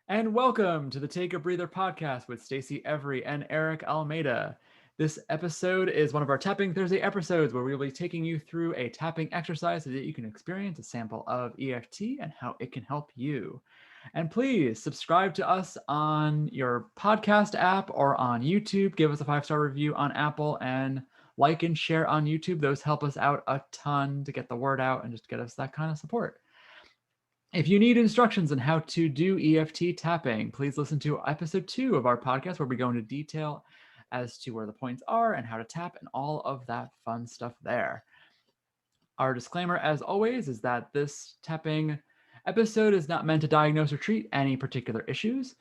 And welcome to the Take a Breather podcast with Stacy Every and Eric Almeida. This episode is one of our Tapping Thursday episodes where we will be taking you through a tapping exercise so that you can experience a sample of EFT and how it can help you. And please subscribe to us on your podcast app or on YouTube. Give us a 5-star review on Apple and like and share on YouTube. Those help us out a ton to get the word out and just get us that kind of support. If you need instructions on how to do EFT tapping, please listen to episode 2 of our podcast where we go into detail as to where the points are and how to tap and all of that fun stuff there. Our disclaimer, as always, is that this tapping episode is not meant to diagnose or treat any particular issues.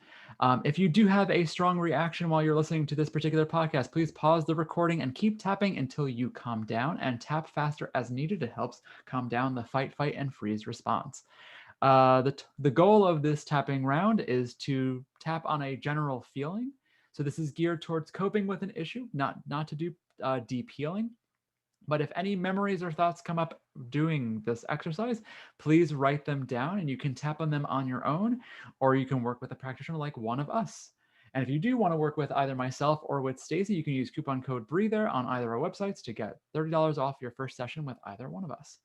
If you do have a strong reaction while you're listening to this particular podcast, please pause the recording and keep tapping until you calm down, and tap faster as needed. It helps calm down the fight, and freeze response. The goal of this tapping round is to tap on a general feeling. So this is geared towards coping with an issue, not to do deep healing. But if any memories or thoughts come up doing this exercise, please write them down and you can tap on them on your own, or you can work with a practitioner like one of us. And if you do want to work with either myself or with Stacy, you can use coupon code BREATHER on either our websites to get $30 off your first session with either one of us.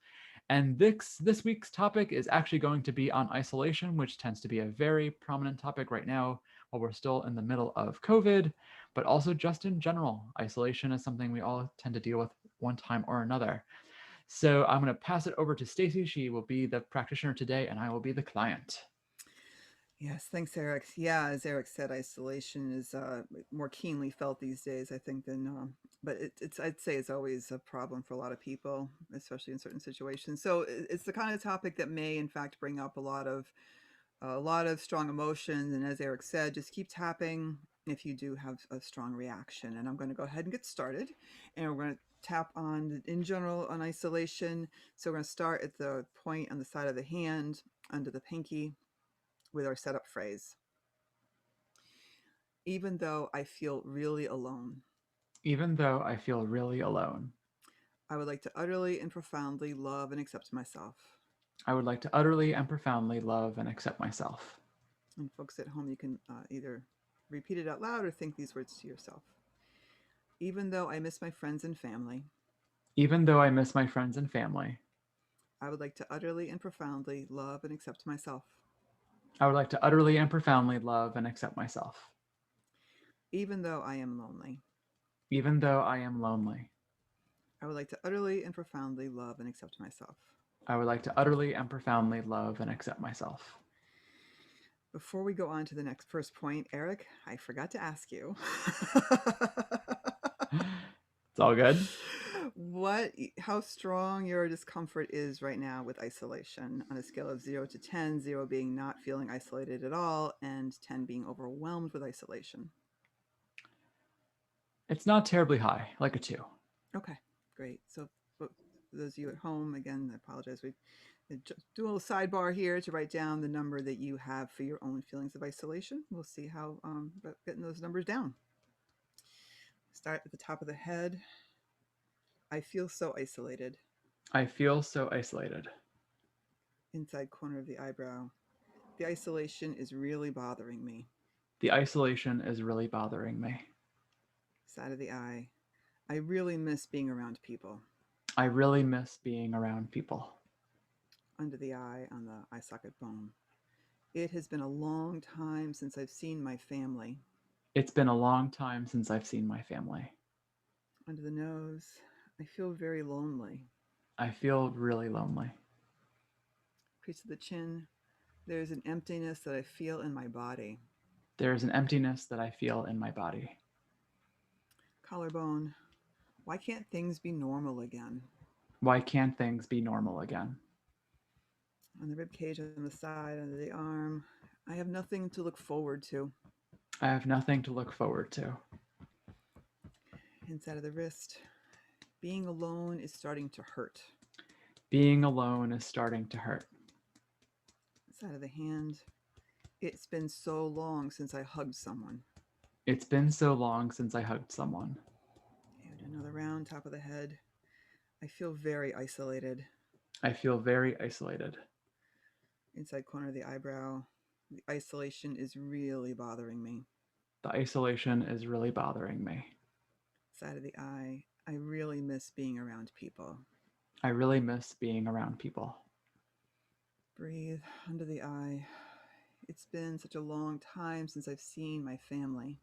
And this week's topic is actually going to be on isolation, which tends to be a very prominent topic right now while we're still in the middle of COVID, but also just in general. Isolation is something we all tend to deal with one time or another. So I'm going to pass it over to Stacy. She will be the practitioner today, and I will be the client. Yes, thanks, Eric. Yeah, as Eric said, isolation is more keenly felt these days, I think, but it's I'd say it's always a problem for a lot of people, especially in certain situations. So it's the kind of topic that may, in fact, bring up a lot of strong emotions. And as Eric said, just keep tapping if you do have a strong reaction. And I'm going to go ahead and get started, and we're going to tap on in general on isolation. So we're going to start at the point on the side of the hand under the pinky with our setup phrase. Even though I feel really alone, Even though I feel really alone, I would like to utterly and profoundly love and accept myself. I would like to utterly and profoundly love and accept myself. And folks at home, you can either repeat it out loud or think these words to yourself. Even though I miss my friends and family, Even though I miss my friends and family, I would like to utterly and profoundly love and accept myself. I would like to utterly and profoundly love and accept myself. Even though I am lonely, Even though I am lonely, I would like to utterly and profoundly love and accept myself. I would like to utterly and profoundly love and accept myself. Before we go on to the next first point, Eric, I forgot to ask you. It's all good. How strong your discomfort is right now with isolation on a scale of 0 to 10, 0 being not feeling isolated at all and 10 being overwhelmed with isolation. It's not terribly high, like a 2. Okay, great. So for those of you at home, again, I apologize. We do a little sidebar here to write down the number that you have for your own feelings of isolation. We'll see how about getting those numbers down. Start at the top of the head. I feel so isolated. I feel so isolated. Inside corner of the eyebrow. The isolation is really bothering me. The isolation is really bothering me. Side of the eye. I really miss being around people. I really miss being around people. Under the eye on the eye socket bone. It has been a long time since I've seen my family. It's been a long time since I've seen my family. Under the nose. I feel very lonely. I feel really lonely. Crease of the chin. There's an emptiness that I feel in my body. There is an emptiness that I feel in my body. Collarbone. Why can't things be normal again? Why can't things be normal again? On the rib cage, on the side, under the arm. I have nothing to look forward to. I have nothing to look forward to. Inside of the wrist. Being alone is starting to hurt. Being alone is starting to hurt. Side of the hand. It's been so long since I hugged someone. It's been so long since I hugged someone. And another round, top of the head. I feel very isolated. I feel very isolated. Inside corner of the eyebrow. The isolation is really bothering me. The isolation is really bothering me. Side of the eye, I really miss being around people. I really miss being around people. Breathe under the eye. It's been such a long time since I've seen my family.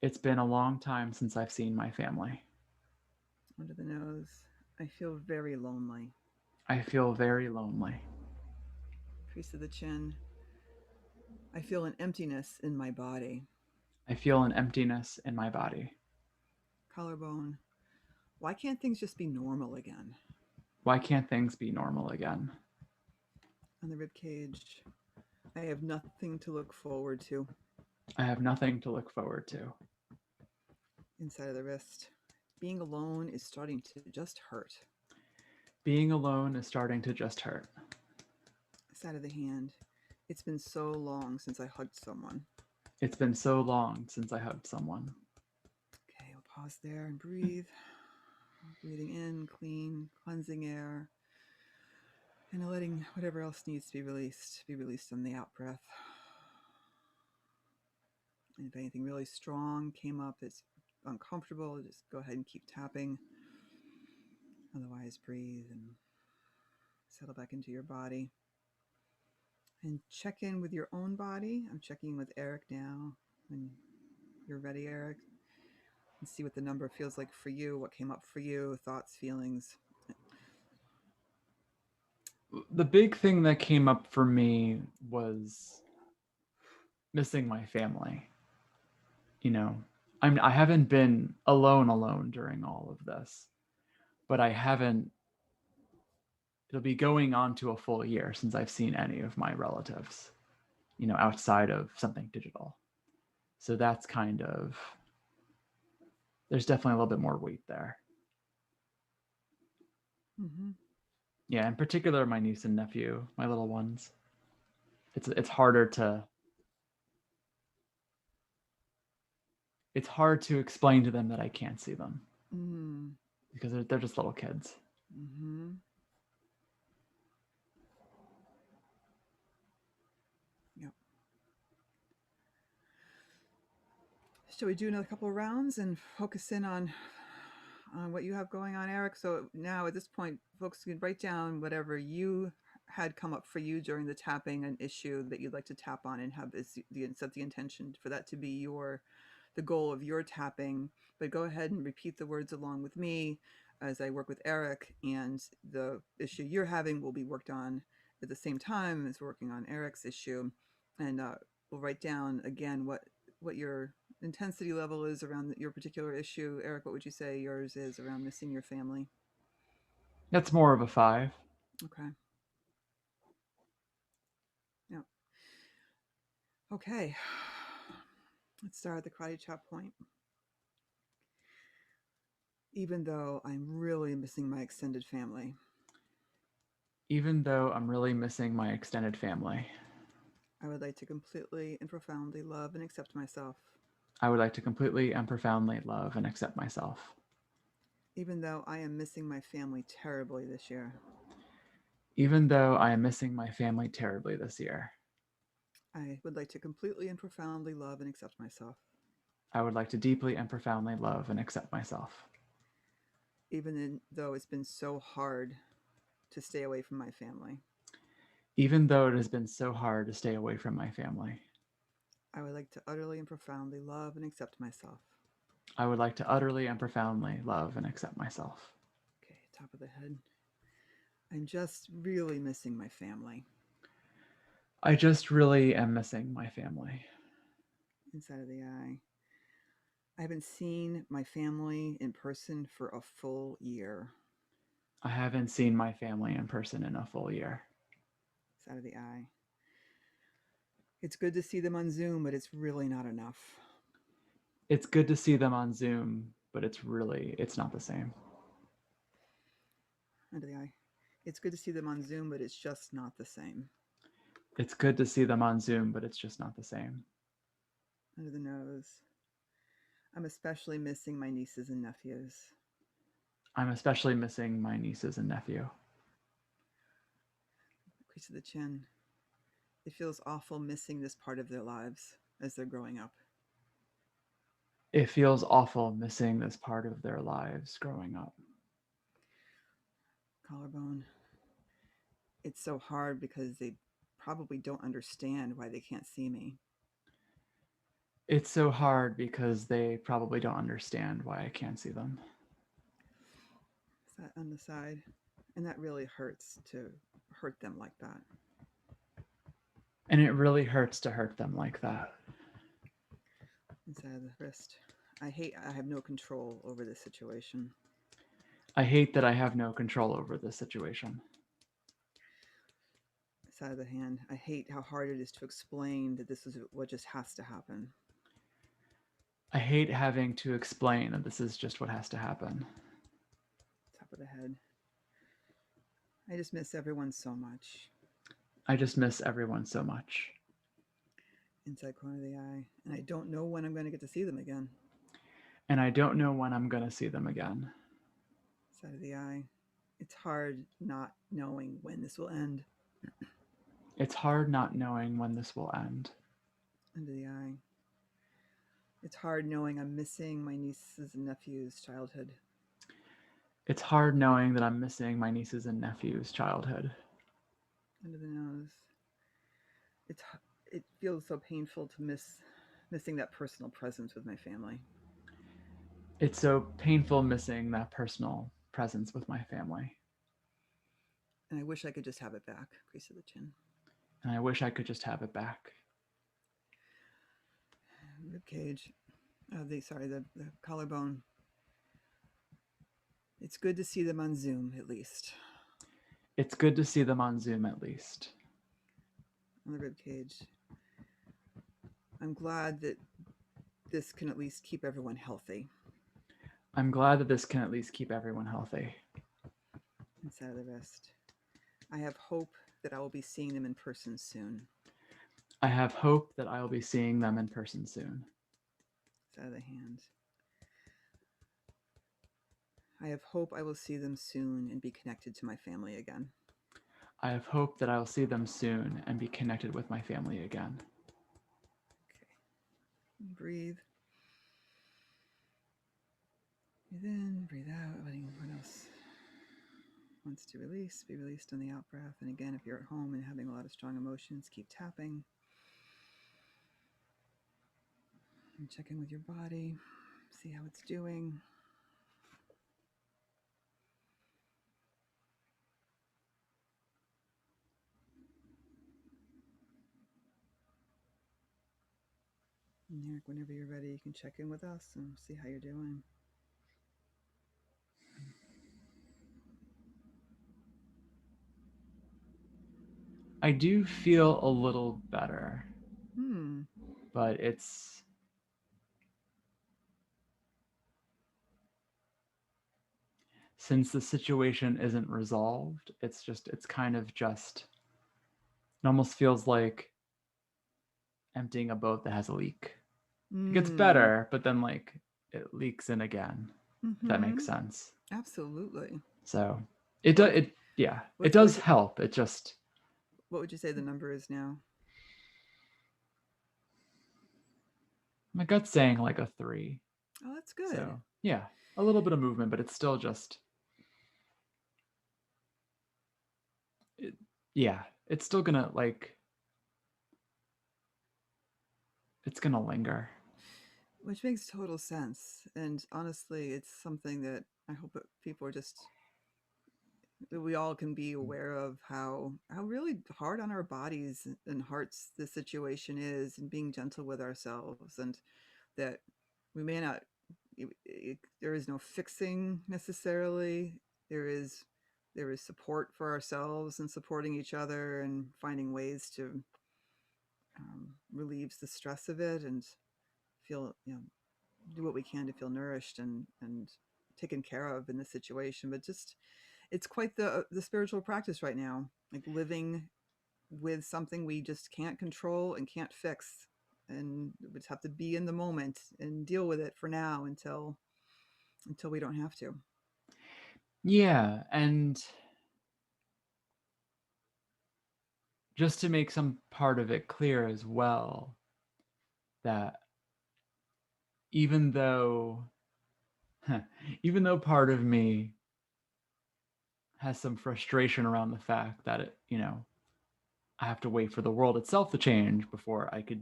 It's been a long time since I've seen my family. Under the nose, I feel very lonely. I feel very lonely. Crease of the chin, I feel an emptiness in my body. I feel an emptiness in my body. Collarbone, why can't things just be normal again? Why can't things be normal again? On the rib cage, I have nothing to look forward to. I have nothing to look forward to. Inside of the wrist, being alone is starting to just hurt. Being alone is starting to just hurt. Side of the hand, it's been so long since I hugged someone. It's been so long since I hugged someone. Okay, we'll pause there and breathe. Breathing in, clean, cleansing air. And letting whatever else needs to be released on the out breath. And if anything really strong came up that's uncomfortable, just go ahead and keep tapping. Otherwise, breathe and settle back into your body. And check in with your own body. I'm checking in with Eric now. When you're ready, Eric, and see what the number feels like for you, what came up for you, thoughts, feelings. The big thing that came up for me was missing my family. You know, I haven't been alone during all of this, but I haven't. It'll be going on to a full year since I've seen any of my relatives, outside of something digital. So that's kind of, there's definitely a little bit more weight there. Mm-hmm. Yeah, in particular, my niece and nephew, my little ones. It's harder to it's hard to explain to them that I can't see them because they're just little kids. Mm-hmm. Yep. Shall we do another couple of rounds and focus in on what you have going on, Eric? So now at this point, folks can write down whatever you had come up for you during the tapping, an issue that you'd like to tap on, and have set the intention for that to be the goal of your tapping. But go ahead and repeat the words along with me as I work with Eric, and the issue you're having will be worked on at the same time as working on Eric's issue. And we'll write down again what your intensity level is around your particular issue. Eric, what would you say yours is around missing your family? That's more of a 5. Okay. Yeah. Okay. Let's start at the karate chop point. Even though I'm really missing my extended family, Even though I'm really missing my extended family, I would like to completely and profoundly love and accept myself. I would like to completely and profoundly love and accept myself. Even though I am missing my family terribly this year, Even though I am missing my family terribly this year, I would like to completely and profoundly love and accept myself. I would like to deeply and profoundly love and accept myself. Though it's been so hard to stay away from my family, Even though it has been so hard to stay away from my family, I would like to utterly and profoundly love and accept myself. I would like to utterly and profoundly love and accept myself. Okay, top of the head. I'm just really missing my family. I just really am missing my family. Inside of the eye. I haven't seen my family in person for a full year. I haven't seen my family in person in a full year. Side of the eye. It's good to see them on Zoom, but it's really not enough. It's good to see them on Zoom, but it's not the same. Under the eye. It's good to see them on Zoom, but it's just not the same. It's good to see them on Zoom, but it's just not the same. Under the nose. I'm especially missing my nieces and nephews. I'm especially missing my nieces and nephew. Crease of the chin. It feels awful missing this part of their lives as they're growing up. It feels awful missing this part of their lives growing up. Collarbone. It's so hard because they probably don't understand why they can't see me. It's so hard because they probably don't understand why I can't see them. Is that on the side? And that really hurts to hurt them like that. And it really hurts to hurt them like that. Inside of the wrist. I have no control over this situation. I hate that I have no control over this situation. Side of the hand. I hate how hard it is to explain that this is what just has to happen. I hate having to explain that this is just what has to happen. Top of the head. I just miss everyone so much. I just miss everyone so much. Inside corner of the eye. And I don't know when I'm going to get to see them again. And I don't know when I'm going to see them again. Side of the eye. It's hard not knowing when this will end. It's hard not knowing when this will end. Under the eye. It's hard knowing I'm missing my nieces and nephews' childhood. It's hard knowing that I'm missing my nieces and nephews' childhood. Under the nose. It feels so painful to missing that personal presence with my family. It's so painful missing that personal presence with my family. And I wish I could just have it back. Crease of the chin. And I wish I could just have it back. Rib cage. The collarbone. It's good to see them on Zoom, at least. It's good to see them on Zoom, at least. On the rib cage. I'm glad that this can at least keep everyone healthy. I'm glad that this can at least keep everyone healthy. Inside of the wrist. I have hope that I will be seeing them in person soon. I have hope that I will be seeing them in person soon. Side of the hand. I have hope I will see them soon and be connected to my family again. I have hope that I will see them soon and be connected with my family again. Okay. Breathe. Breathe in, breathe out. What else wants to release, be released on the out breath. And again, if you're at home and having a lot of strong emotions, keep tapping. And check in with your body, see how it's doing. And Eric, whenever you're ready, you can check in with us and see how you're doing. I do feel a little better, but it's since the situation isn't resolved, it's kind of just, it almost feels like emptying a boat that has a leak. It gets better, but then like it leaks in again. If that makes sense. Absolutely. So it does help. It just. What would you say the number is now? My gut's saying like a 3. Oh, that's good. So yeah, a little bit of movement, but it's still just. It's still gonna like. It's gonna linger. Which makes total sense. And honestly, it's something that I hope that people are just, that we all can be aware of how really hard on our bodies and hearts the situation is, and being gentle with ourselves, and that we may not, there is no fixing necessarily. There is support for ourselves and supporting each other and finding ways to relieve the stress of it and feel, do what we can to feel nourished and taken care of in this situation. But just, it's quite the spiritual practice right now, like living with something we just can't control and can't fix, and we just have to be in the moment and deal with it for now until we don't have to. Yeah, and just to make some part of it clear as well, that even though even though part of me has some frustration around the fact that I have to wait for the world itself to change before I could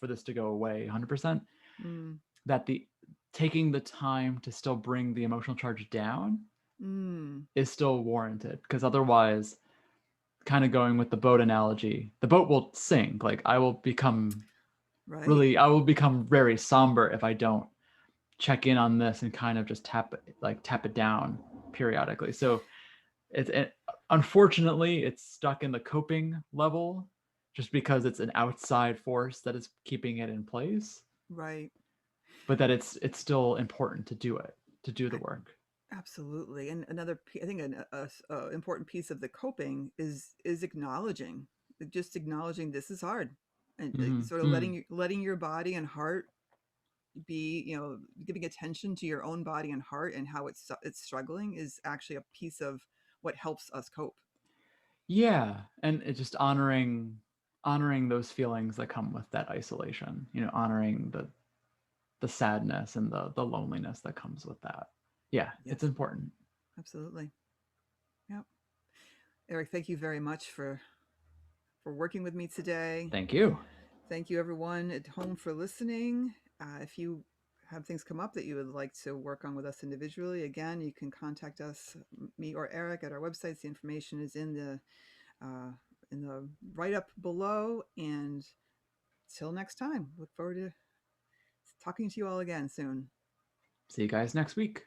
for this to go away 100%, Mm. that the taking the time to still bring the emotional charge down Mm. is still warranted, because otherwise, kind of going with the boat analogy, the boat will sink. Like Right. I will become very somber if I don't check in on this and kind of just tap it down periodically. So it unfortunately it's stuck in the coping level just because it's an outside force that is keeping it in place, Right. but that it's still important to do it, to do the I, work. absolutely. And I think a important piece of the coping is acknowledging, just acknowledging this is hard, and sort of Mm. letting your body and heart be, giving attention to your own body and heart and how it's struggling is actually a piece of what helps us cope. Yeah, and it's just honoring those feelings that come with that isolation, honoring the sadness and the loneliness that comes with that. Yeah, it's Yes, important. absolutely. Yep. Eric, thank you very much for working with me today. Thank you. Thank you, everyone at home, for listening. If you have things come up that you would like to work on with us individually, again, you can contact us, me or Eric, at our websites. The information is uh, in the write up below. And till next time, look forward to talking to you all again soon. See you guys next week.